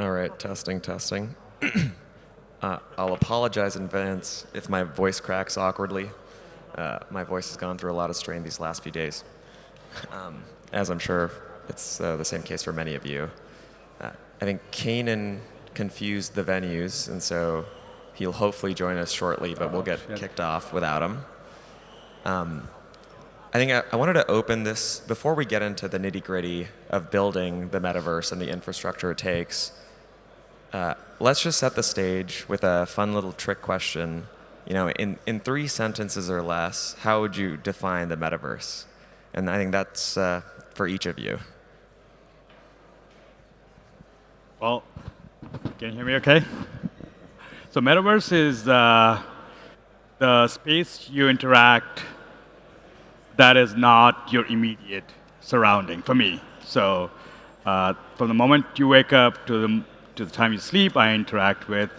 All right, testing, testing. I'll apologize in advance if my voice cracks awkwardly. My voice has gone through a lot of strain these last few days, as I'm sure it's the same case for many of you. I think Kanan confused the venues, and so he'll hopefully join us shortly, but we'll get kicked off without him. I think I wanted to open this, before we get into the nitty-gritty of building the metaverse and the infrastructure it takes, let's just set the stage with a fun little trick question. You know, in 3 sentences or less, how would you define the metaverse? And I think that's for each of you. Well, can you hear me okay? So metaverse is the space you interact that is not your immediate surrounding, for me. So from the moment you wake up to the time you sleep, I interact with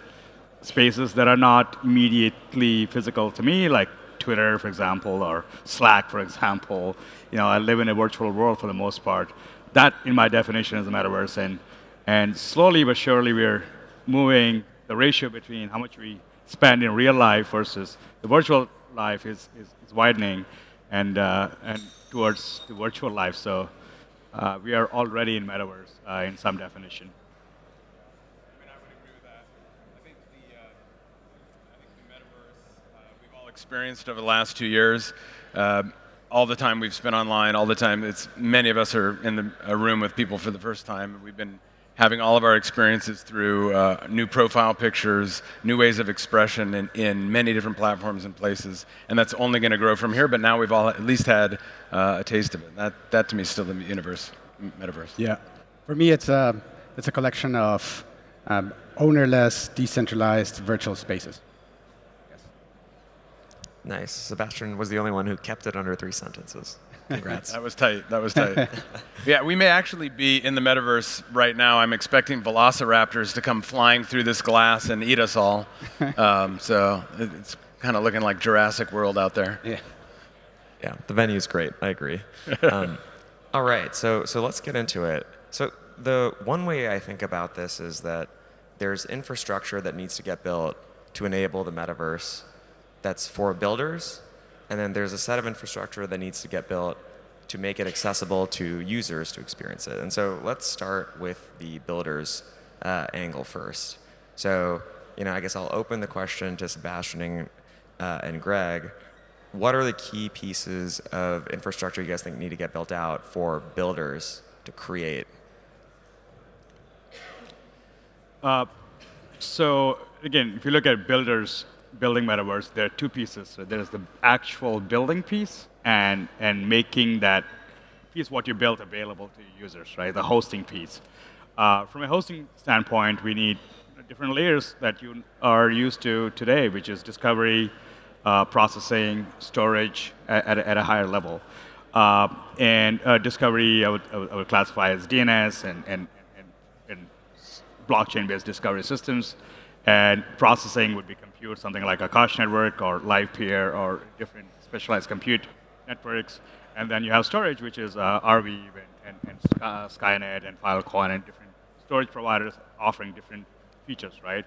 spaces that are not immediately physical to me, like Twitter, for example, or Slack, for example. You know, I live in a virtual world for the most part. That, in my definition, is the metaverse. And slowly but surely, we're moving the ratio between how much we spend in real life versus the virtual life is widening and towards the virtual life. So we are already in metaverse in some definition. I mean, I would agree with that. I think the metaverse we've all experienced over the last 2 years. All the time we've spent online, all the time many of us are in a room with people for the first time. We've been having all of our experiences through new profile pictures, new ways of expression in many different platforms and places, and that's only going to grow from here. But now we've all at least had a taste of it. That to me is still the metaverse. Yeah, for me it's a collection of ownerless, decentralized virtual spaces. Yes. Nice. Sebastian was the only one who kept it under 3 sentences. Congrats. That was tight. That was tight. Yeah, we may actually be in the metaverse right now. I'm expecting velociraptors to come flying through this glass and eat us all. So it's kind of looking like Jurassic World out there. Yeah. Yeah, the venue's great. I agree. All right, so let's get into it. So the one way I think about this is that there's infrastructure that needs to get built to enable the metaverse that's for builders, and then there's a set of infrastructure that needs to get built to make it accessible to users to experience it. And so let's start with the builders angle first. So, you know, I guess I'll open the question to Sebastian and Greg. What are the key pieces of infrastructure you guys think need to get built out for builders to create? So again, if you look at builders building metaverse, there are 2 pieces. So there's the actual building piece and making that piece what you built available to users, right? The hosting piece. From a hosting standpoint, we need different layers that you are used to today, which is discovery, processing, storage at a higher level. And discovery, I would classify as DNS and blockchain-based discovery systems. And processing would be compute, something like Akash network or LivePeer or different specialized compute networks. And then you have storage, which is Arweave and Skynet and Filecoin and different storage providers offering different features, right?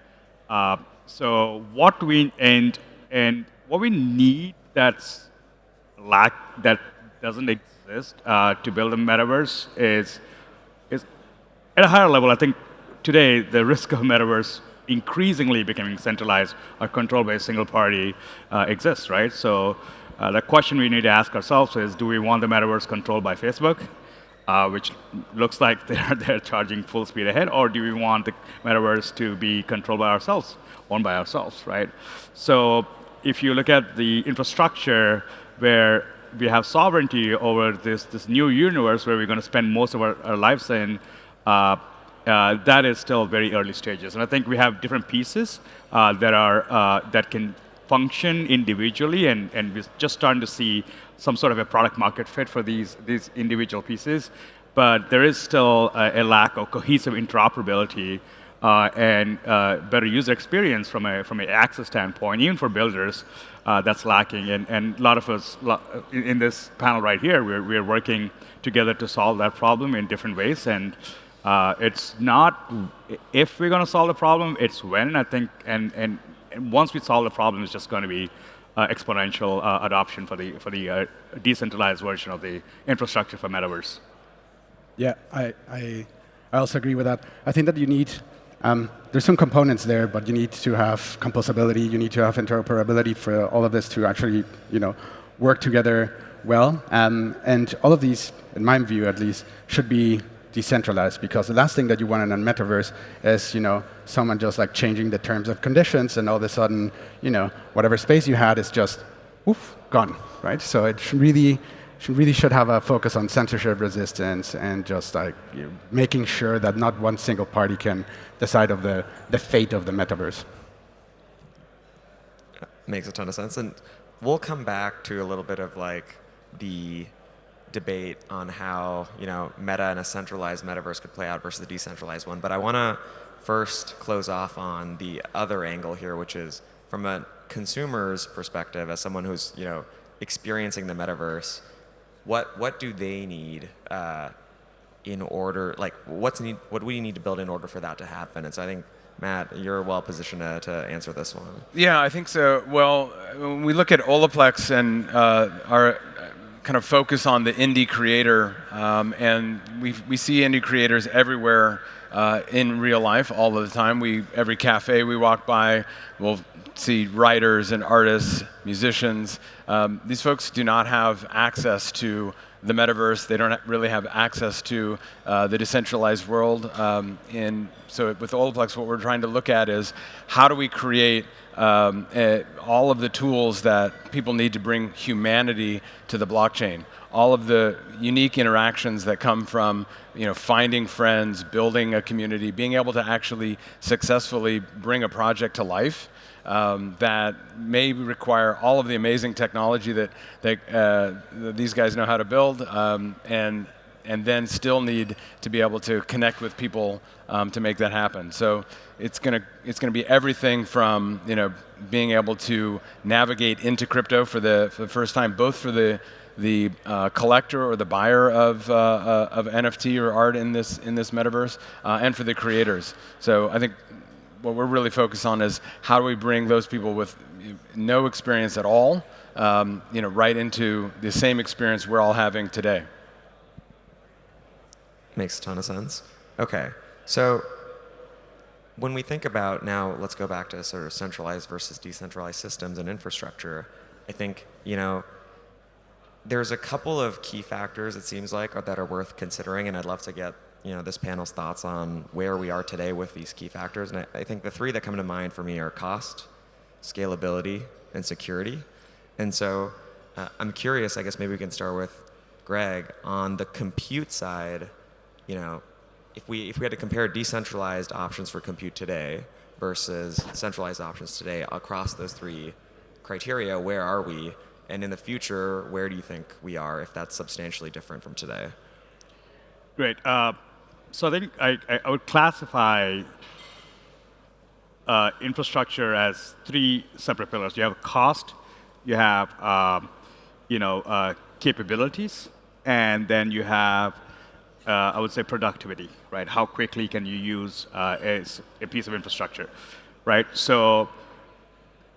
So what we need that doesn't exist to build a metaverse is at a higher level. I think today the risk of metaverse increasingly becoming centralized or controlled by a single party exists, right? So the question we need to ask ourselves is, do we want the metaverse controlled by Facebook, which looks like they're charging full speed ahead, or do we want the metaverse to be controlled by ourselves, owned by ourselves, right? So if you look at the infrastructure where we have sovereignty over this new universe where we're going to spend most of our lives in, that is still very early stages. And I think we have different pieces that can function individually, and we're just starting to see some sort of a product market fit for these individual pieces. But there is still a lack of cohesive interoperability and better user experience from an access standpoint, even for builders, that's lacking. And a lot of us in this panel right here, we're working together to solve that problem in different ways. And It's not if we're going to solve the problem, it's when, I think, and once we solve the problem, it's just going to be exponential adoption for the decentralized version of the infrastructure for Metaverse. Yeah, I also agree with that. I think that you need, there's some components there, but you need to have composability, you need to have interoperability for all of this to actually, work together well. And all of these, in my view at least, should be decentralized, because the last thing that you want in a metaverse is, someone just like changing the terms of conditions, and all of a sudden, whatever space you had is just, woof, gone, right? So it should have a focus on censorship resistance and just like making sure that not one single party can decide of the fate of the metaverse. Makes a ton of sense. And we'll come back to a little bit of like the debate on how meta and a centralized metaverse could play out versus the decentralized one. But I want to first close off on the other angle here, which is from a consumer's perspective, as someone who's experiencing the metaverse. What do they need in order? Like, what do we need to build in order for that to happen? And so I think, Matt, you're well positioned to answer this one. Yeah, I think so. Well, when we look at Olaplex and our kind of focus on the indie creator, and we see indie creators everywhere in real life all of the time. Every cafe we walk by, we'll see writers and artists, musicians. These folks do not have access to the metaverse. They don't really have access to the decentralized world. And so with Olaplex, what we're trying to look at is how do we create all of the tools that people need to bring humanity to the blockchain. All of the unique interactions that come from finding friends, building a community, being able to actually successfully bring a project to life. That may require all of the amazing technology that these guys know how to build, and then still need to be able to connect with people to make that happen. So it's gonna be everything from being able to navigate into crypto for the first time, both for the collector or the buyer of NFT or art in this metaverse, and for the creators. So I think what we're really focused on is how do we bring those people with no experience at all, right into the same experience we're all having today. Makes a ton of sense. Okay, so when we think about now, let's go back to sort of centralized versus decentralized systems and infrastructure. I think there's a couple of key factors, it seems like, that are worth considering, and I'd love to get this panel's thoughts on where we are today with these key factors. And I think the three that come to mind for me are cost, scalability, and security. And so I'm curious, I guess maybe we can start with Greg. On the compute side, if we had to compare decentralized options for compute today versus centralized options today across those three criteria, where are we? And in the future, where do you think we are if that's substantially different from today? Great. So I think I would classify infrastructure as three separate pillars. You have cost, you have capabilities, and then you have I would say productivity, right? How quickly can you use a piece of infrastructure, right? So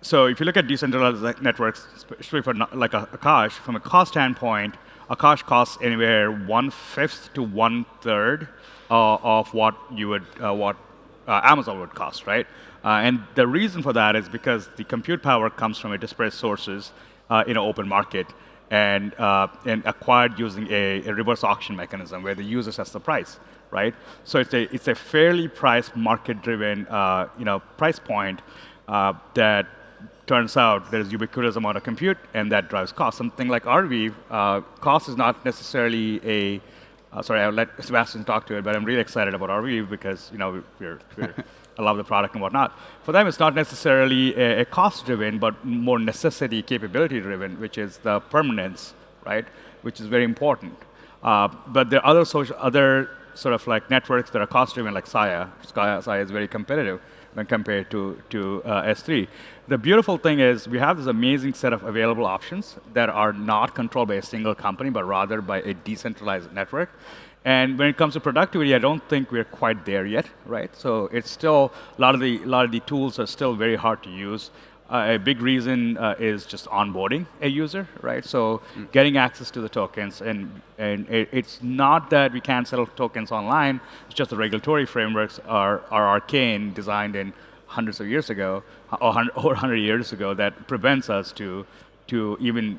if you look at decentralized networks, especially for like Akash, from a cost standpoint, Akash costs anywhere 1/5 to 1/3 of what Amazon would cost, right? And the reason for that is because the compute power comes from a disparate sources in an open market and acquired using a reverse auction mechanism where the user sets the price, right? So it's a fairly priced, market-driven price point that turns out there's ubiquitous amount of compute, and that drives cost. Something like Arweave, cost is not necessarily a sorry, I'll let Sebastian talk to it, but I'm really excited about Arweave because I love the product and whatnot. For them, it's not necessarily a cost-driven, but more necessity, capability-driven, which is the permanence, right? Which is very important. But there are other sort of like networks that are cost-driven, like Saya. Saya is very competitive when compared to S3. The beautiful thing is we have this amazing set of available options that are not controlled by a single company, but rather by a decentralized network. And when it comes to productivity, I don't think we're quite there yet, right? So it's still a lot of the tools are still very hard to use. A big reason is just onboarding a user, right? So getting access to the tokens, and it's not that we can't settle tokens online. It's just the regulatory frameworks are arcane, designed in hundreds of years ago, or 100 years ago, that prevents us to even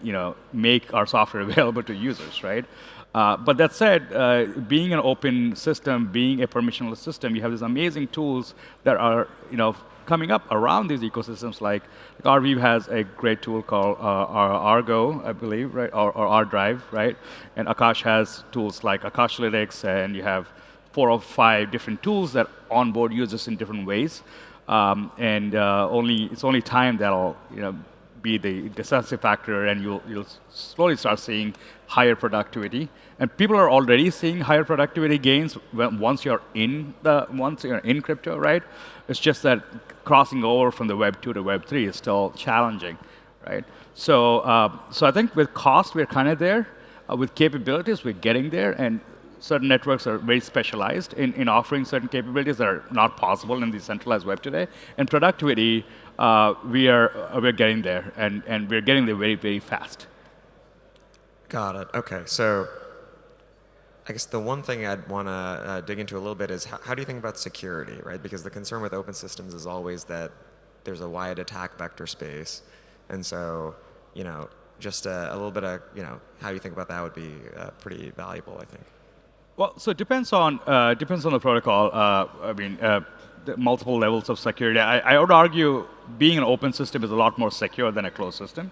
make our software available to users, right? But that said, being an open system, being a permissionless system, you have these amazing tools that are coming up around these ecosystems. Like Arweave has a great tool called Argo, I believe, right, or Rdrive, right? And Akash has tools like Akashlytics, and you have 4 or 5 different tools that onboard users in different ways. It's only time that'll be the decisive factor, and you'll slowly start seeing higher productivity. And people are already seeing higher productivity gains once you're in crypto, right? It's just that crossing over from the Web 2 to Web 3 is still challenging, right? So I think with cost we're kind of there. With capabilities we're getting there, and certain networks are very specialized in offering certain capabilities that are not possible in the centralized web today. And productivity, we're getting there, and we're getting there very, very fast. Got it. Okay, so I guess the one thing I'd want to dig into a little bit is how do you think about security, right? Because the concern with open systems is always that there's a wide attack vector space, and so just a little bit of how you think about that would be pretty valuable, I think. Well, so it depends on the protocol. The multiple levels of security. I would argue being an open system is a lot more secure than a closed system,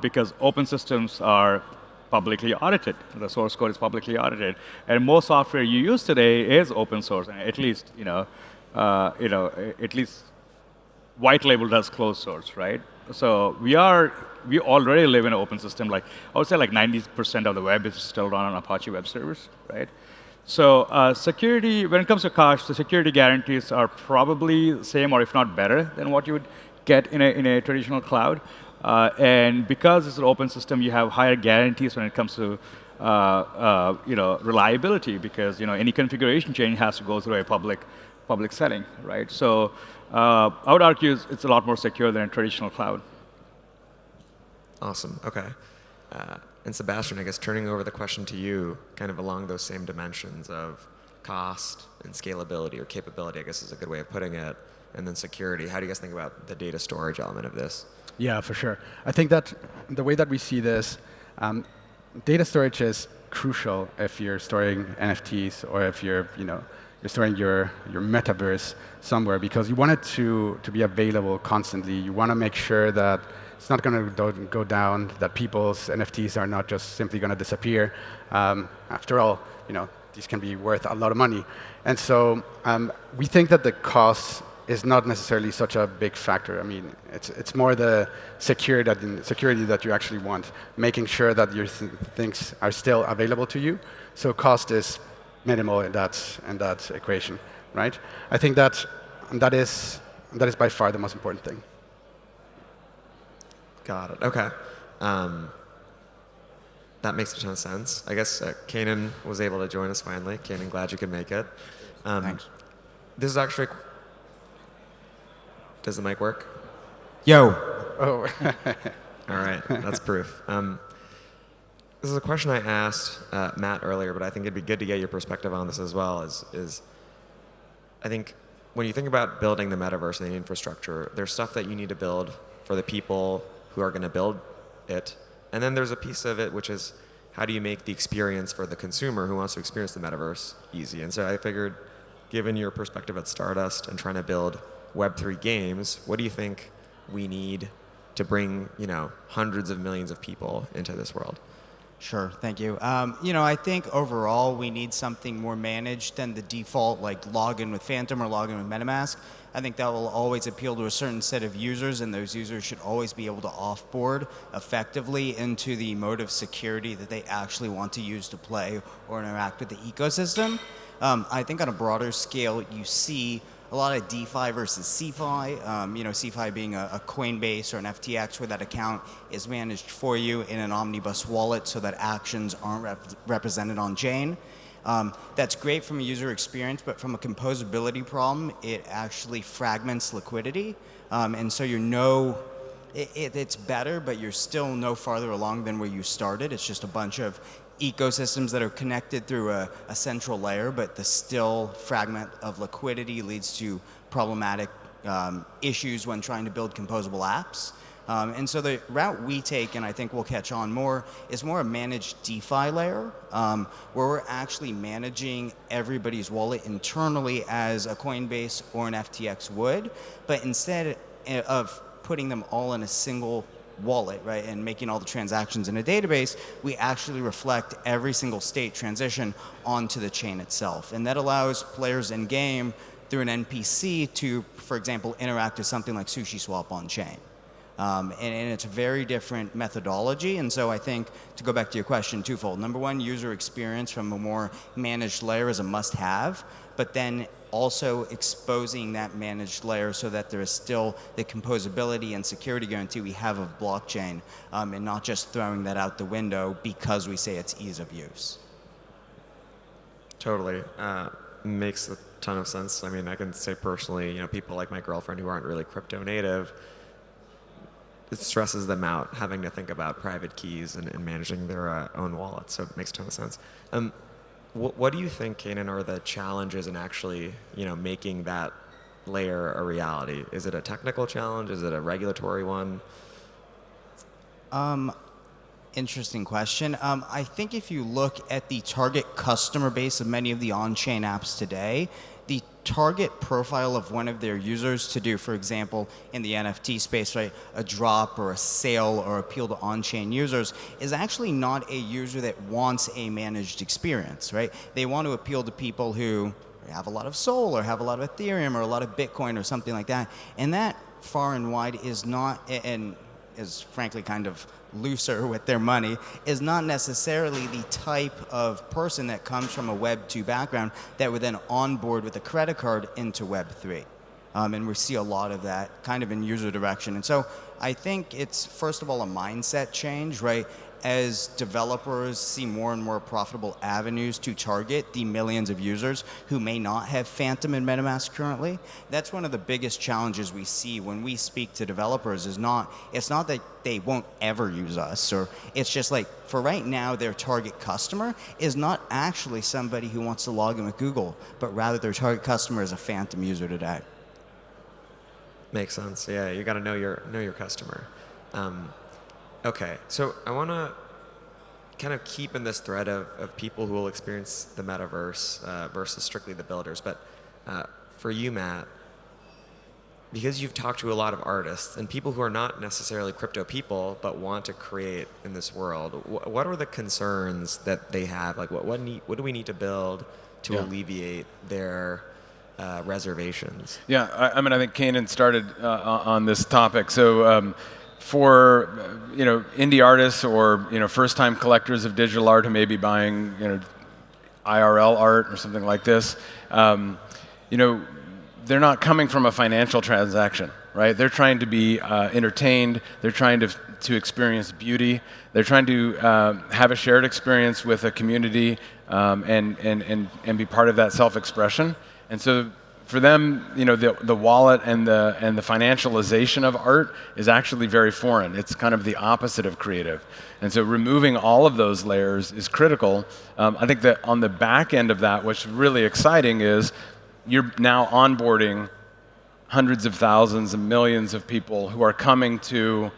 because open systems are publicly audited. The source code is publicly audited, and most software you use today is open source, and at least white labeled as closed source, right? So we already live in an open system. Like I would say, like 90% of the web is still run on Apache web servers, right? So security, when it comes to Akash, the security guarantees are probably the same, or if not better, than what you would get in a traditional cloud. And because it's an open system, you have higher guarantees when it comes to reliability, because any configuration change has to go through a public setting, right? So I would argue it's a lot more secure than a traditional cloud. Awesome. Okay. And Sebastian, I guess turning over the question to you, kind of along those same dimensions of cost and scalability, or capability, I guess is a good way of putting it, and then security. How do you guys think about the data storage element of this? Yeah, for sure. I think that the way that we see this, data storage is crucial if you're storing NFTs, or if you're storing your metaverse somewhere, because you want it to be available constantly. You want to make sure that it's not going to go down, that people's NFTs are not just simply going to disappear. After all, these can be worth a lot of money. And so we think that the cost is not necessarily such a big factor. I mean, it's more the security that you actually want, making sure that your things are still available to you. So cost is minimal in that equation, right? I think that is by far the most important thing. Got it. Okay. That makes a ton of sense. I guess Kanan was able to join us finally. Kanan, glad you could make it. Thanks. This is actually... Does the mic work? Yo. Oh. All right. That's proof. This is a question I asked Matt earlier, but I think it'd be good to get your perspective on this as well. Is I think when you think about building the metaverse and the infrastructure, there's stuff that you need to build for the people who are going to build it. And then there's a piece of it which is how do you make the experience for the consumer who wants to experience the metaverse easy? And so I figured, given your perspective at Stardust and trying to build Web3 games, what do you think we need to bring hundreds of millions of people into this world? Sure, thank you. I think overall we need something more managed than the default, like login with Phantom or login with MetaMask. I think that will always appeal to a certain set of users, and those users should always be able to offboard effectively into the mode of security that they actually want to use to play or interact with the ecosystem. I think on a broader scale, you see a lot of DeFi versus CeFi. CeFi being a Coinbase or an FTX, where that account is managed for you in an omnibus wallet so that actions aren't represented on chain. That's great from a user experience, but from a composability problem, it actually fragments liquidity. And so it's better, but you're still no farther along than where you started. It's just a bunch of ecosystems that are connected through a central layer, but the still fragment of liquidity leads to problematic issues when trying to build composable apps. And so the route we take, and I think we'll catch on more, is more a managed DeFi layer, where we're actually managing everybody's wallet internally as a Coinbase or an FTX would, but instead of putting them all in a single wallet, right, and making all the transactions in a database, we actually reflect every single state transition onto the chain itself. And that allows players in game through an NPC to, for example, interact with something like SushiSwap on chain. And it's a very different methodology. And so I think, to go back to your question, twofold. Number one, user experience from a more managed layer is a must-have, but then also exposing that managed layer so that there is still the composability and security guarantee we have of blockchain, and not just throwing that out the window because we say it's ease of use. Totally. Makes a ton of sense. I mean, I can say personally, people like my girlfriend who aren't really crypto native, it stresses them out having to think about private keys and managing their own wallet. So it makes a ton of sense. What do you think, Kanan, are the challenges in actually, making that layer a reality? Is it a technical challenge? Is it a regulatory one? Interesting question. I think if you look at the target customer base of many of the on-chain apps today, the target profile of one of their users to do, for example, in the NFT space, right, a drop or a sale or appeal to on-chain users, is actually not a user that wants a managed experience, right? They want to appeal to people who have a lot of Sol or have a lot of Ethereum or a lot of Bitcoin or something like that. And that far and wide is not, and is frankly kind of looser with their money, is not necessarily the type of person that comes from a Web 2 background that would then onboard with a credit card into Web 3. And we see a lot of that kind of in user direction. And so I think it's, first of all, a mindset change, right? As developers see more and more profitable avenues to target the millions of users who may not have Phantom and MetaMask currently, that's one of the biggest challenges we see when we speak to developers. It's not that they won't ever use us, or it's just like, for right now, their target customer is not actually somebody who wants to log in with Google, but rather their target customer is a Phantom user today. Makes sense. Yeah, you got to know your customer. Okay, so I want to kind of keep in this thread of people who will experience the metaverse versus strictly the builders. But for you, Matt, because you've talked to a lot of artists and people who are not necessarily crypto people but want to create in this world, what are the concerns that they have? Like, what do we need to build to alleviate their reservations? Yeah, I mean, I think Kanan started on this topic. So for indie artists or first-time collectors of digital art who may be buying IRL art or something like this, they're not coming from a financial transaction, right? They're trying to be entertained. They're trying to experience beauty. They're trying to have a shared experience with a community and be part of that self-expression. And so for them, the wallet and the financialization of art is actually very foreign. It's kind of the opposite of creative. And so removing all of those layers is critical. I think that on the back end of that, what's really exciting is you're now onboarding hundreds of thousands and millions of people who are coming to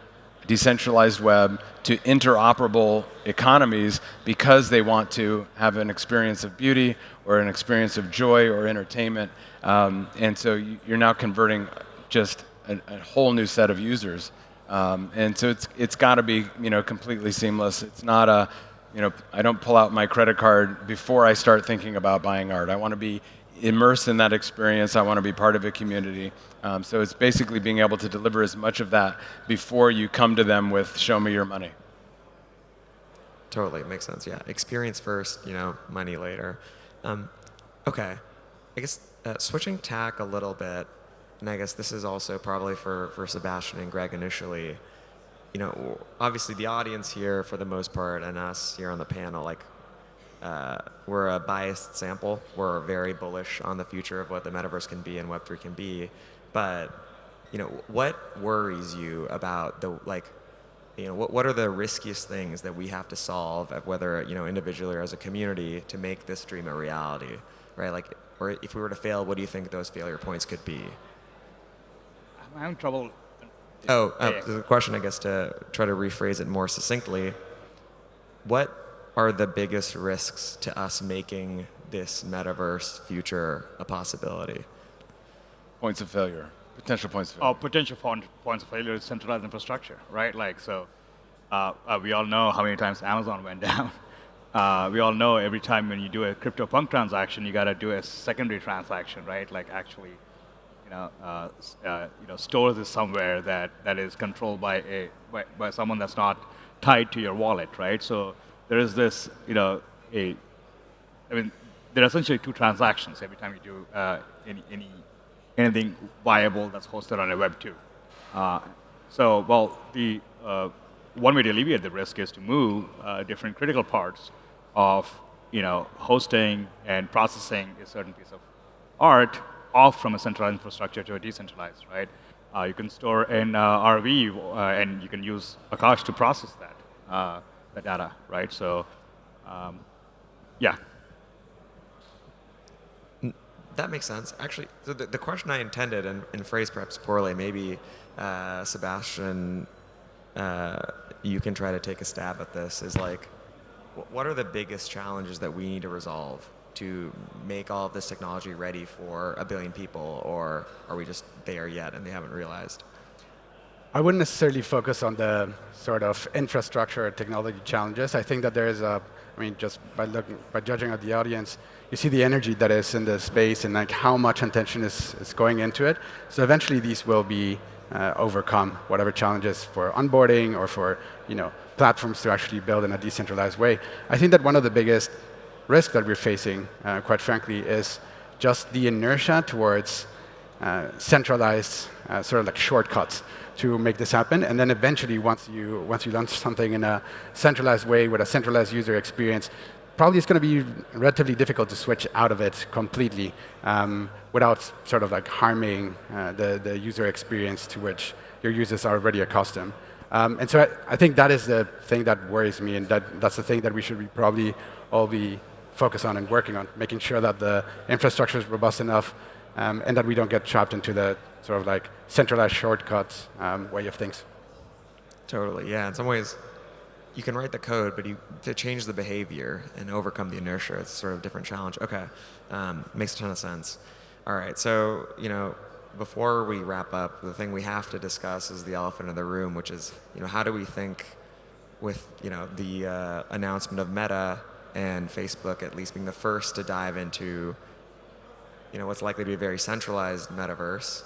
decentralized web, to interoperable economies because they want to have an experience of beauty or an experience of joy or entertainment. And so you're now converting just a whole new set of users. And so it's got to be completely seamless. It's not I don't pull out my credit card before I start thinking about buying art. I want to be immersed in that experience. I want to be part of a community. So it's basically being able to deliver as much of that before you come to them with "show me your money." Totally, makes sense. Yeah, experience first, money later. Okay, I guess switching tack a little bit, and I guess this is also probably for Sebastian and Greg initially. Obviously the audience here, for the most part, and us here on the panel, like, we're a biased sample. We're very bullish on the future of what the metaverse can be and Web3 can be. But what worries you about what are the riskiest things that we have to solve, whether individually or as a community, to make this dream a reality, right? Like, or if we were to fail, what do you think those failure points could be? I'm having trouble. The question, I guess, to try to rephrase it more succinctly, what are the biggest risks to us making this metaverse future a possibility? Points of failure, potential points of failure. Potential points of failure is centralized infrastructure, right? We all know how many times Amazon went down. We all know every time when you do a CryptoPunk transaction, you got to do a secondary transaction, right? Like actually, store this somewhere that is controlled by someone that's not tied to your wallet, right? So there is this, there are essentially two transactions every time you do anything viable that's hosted on a Web 2. The one way to alleviate the risk is to move different critical parts of hosting and processing a certain piece of art off from a centralized infrastructure to a decentralized, right? You can store an RV and you can use Akash to process that, the data, right? So, yeah. That makes sense. Actually, so the question I intended, and phrased perhaps poorly, maybe Sebastian, you can try to take a stab at this, is like, what are the biggest challenges that we need to resolve to make all of this technology ready for 1 billion people, or are we just there yet and they haven't realized? I wouldn't necessarily focus on the sort of infrastructure or technology challenges. I think that there is just by judging at the audience, you see the energy that is in the space and like how much attention is going into it. So eventually these will be overcome, whatever challenges for onboarding or for platforms to actually build in a decentralized way. I think that one of the biggest risks that we're facing, quite frankly, is just the inertia towards centralized sort of like shortcuts to make this happen. And then eventually, once you launch something in a centralized way with a centralized user experience, probably it's going to be relatively difficult to switch out of it completely without sort of like harming the user experience to which your users are already accustomed. And so I think that is the thing that worries me, and that's the thing that we should probably all be focused on and working on, making sure that the infrastructure is robust enough and that we don't get trapped into the sort of like centralized shortcuts way of things. Totally, yeah. In some ways, you can write the code, but to change the behavior and overcome the inertia, it's sort of a different challenge. Okay, makes a ton of sense. All right, so before we wrap up, the thing we have to discuss is the elephant in the room, which is how do we think with the announcement of Meta and Facebook at least being the first to dive into what's likely to be a very centralized metaverse.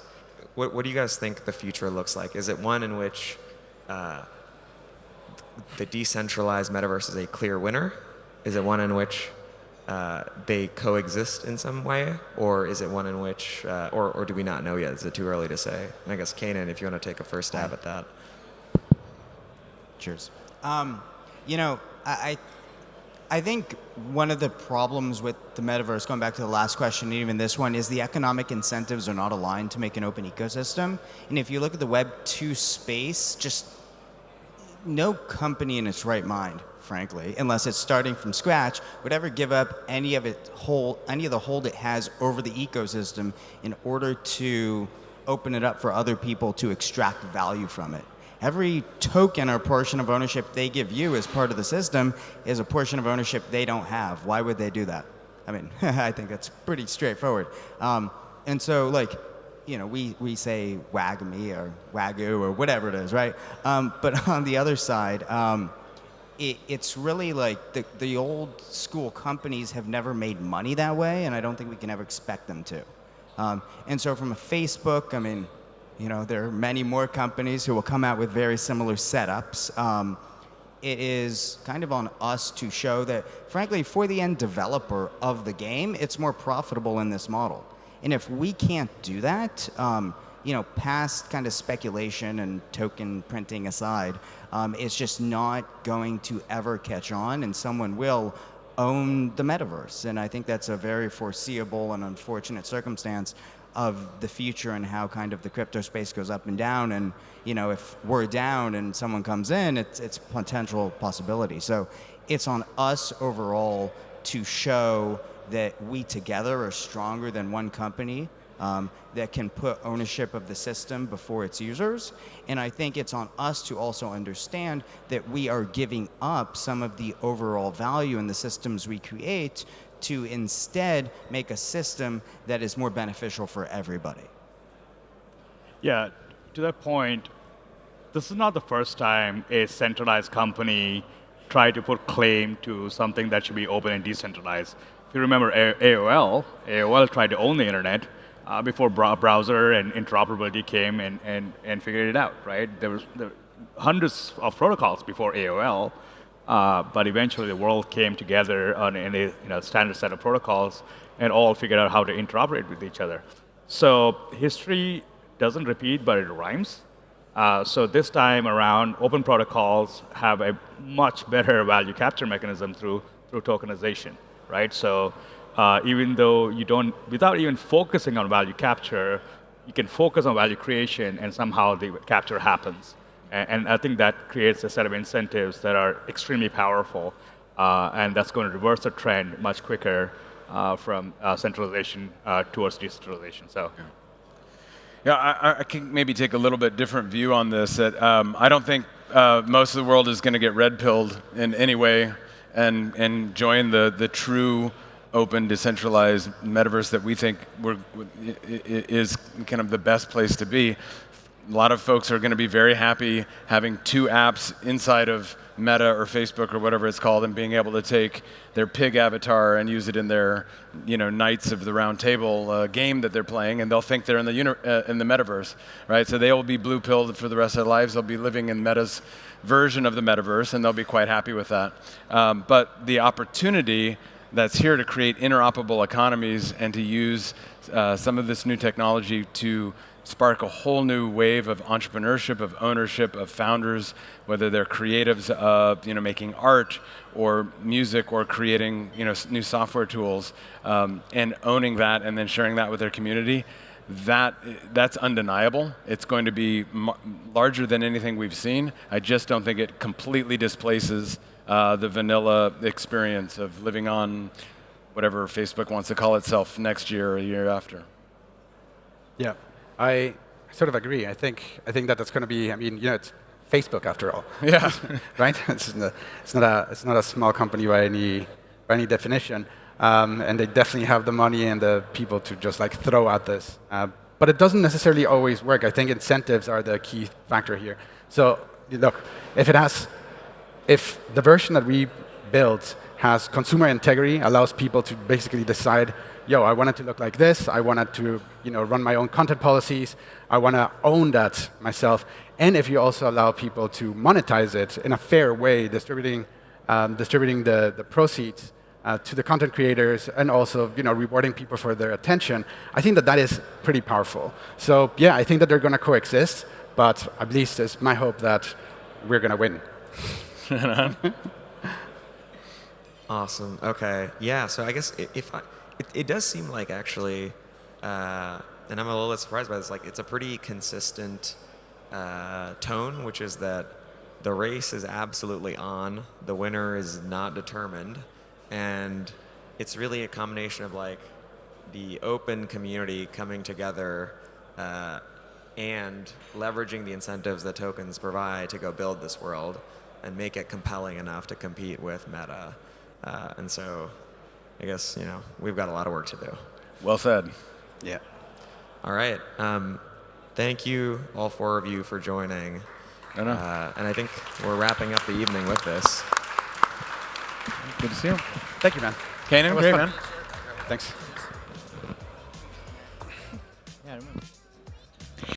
What do you guys think the future looks like? Is it one in which the decentralized metaverse is a clear winner? Is it one in which they coexist in some way? Or is it one in which, or do we not know yet? Is it too early to say? And I guess, Kanan, if you want to take a first stab at that. Cheers. I think one of the problems with the metaverse, going back to the last question, and even this one, is the economic incentives are not aligned to make an open ecosystem. And if you look at the Web 2 space, just no company in its right mind, frankly, unless it's starting from scratch, would ever give up any of the hold it has over the ecosystem in order to open it up for other people to extract value from it. Every token or portion of ownership they give you as part of the system is a portion of ownership they don't have. Why would they do that? I mean, I think that's pretty straightforward. And so, we say WAGME or WAGU or whatever it is, right? But on the other side, it's really like the old school companies have never made money that way, and I don't think we can ever expect them to. And so from a Facebook, there are many more companies who will come out with very similar setups. It is kind of on us to show that, frankly, for the end developer of the game, it's more profitable in this model. And if we can't do that, past kind of speculation and token printing aside, it's just not going to ever catch on, and someone will own the metaverse. And I think that's a very foreseeable and unfortunate circumstance of the future and how kind of the crypto space goes up and down. And if we're down and someone comes in, it's potential possibility. So it's on us overall to show that we together are stronger than one company that can put ownership of the system before its users. And I think it's on us to also understand that we are giving up some of the overall value in the systems we create to instead make a system that is more beneficial for everybody. Yeah, to that point, this is not the first time a centralized company tried to put claim to something that should be open and decentralized. If you remember AOL tried to own the internet before browser and interoperability came and figured it out, right? There were hundreds of protocols before AOL, but eventually the world came together in a standard set of protocols and all figured out how to interoperate with each other. So history doesn't repeat, but it rhymes. So this time around, open protocols have a much better value capture mechanism through tokenization, right? So even though you don't, without even focusing on value capture, you can focus on value creation and somehow the capture happens. And I think that creates a set of incentives that are extremely powerful, and that's going to reverse the trend much quicker from centralization towards decentralization. So. Yeah, I can maybe take a little bit different view on this. That I don't think most of the world is going to get red-pilled in any way and join the true open, decentralized metaverse that we think is kind of the best place to be. A lot of folks are going to be very happy having two apps inside of Meta or Facebook or whatever it's called, and being able to take their pig avatar and use it in their, Knights of the Round Table game that they're playing, and they'll think they're in the metaverse, right? So they will be blue-pilled for the rest of their lives. They'll be living in Meta's version of the metaverse, and they'll be quite happy with that. But the opportunity that's here to create interoperable economies and to use some of this new technology to spark a whole new wave of entrepreneurship, of ownership, of founders, whether they're creatives of making art or music or creating new software tools, and owning that and then sharing that with their community. That's undeniable. It's going to be larger than anything we've seen. I just don't think it completely displaces the vanilla experience of living on whatever Facebook wants to call itself next year or a year after. Yeah, I sort of agree. I think that that's going to be. It's Facebook after all. Yeah. Right. It's not a small company by any definition, and they definitely have the money and the people to just throw at this. But it doesn't necessarily always work. I think incentives are the key factor here. So look, if the version that we built has consumer integrity, allows people to basically decide, I want it to look like this. I want it to, run my own content policies. I want to own that myself. And if you also allow people to monetize it in a fair way, distributing the proceeds to the content creators, and also, rewarding people for their attention, I think that is pretty powerful. So yeah, I think that they're going to coexist. But at least it's my hope that we're going to win. Awesome. Okay. Yeah. So I guess it does seem like actually, and I'm a little bit surprised by this. It's a pretty consistent tone, which is that the race is absolutely on. The winner is not determined, and it's really a combination of the open community coming together and leveraging the incentives that tokens provide to go build this world and make it compelling enough to compete with Meta. And so I guess, we've got a lot of work to do. Well said. Yeah. All right. Thank you, all four of you, for joining. And I think we're wrapping up the evening with this. Good to see you. Thank you, man. Kanan, great, fun. man. Thanks.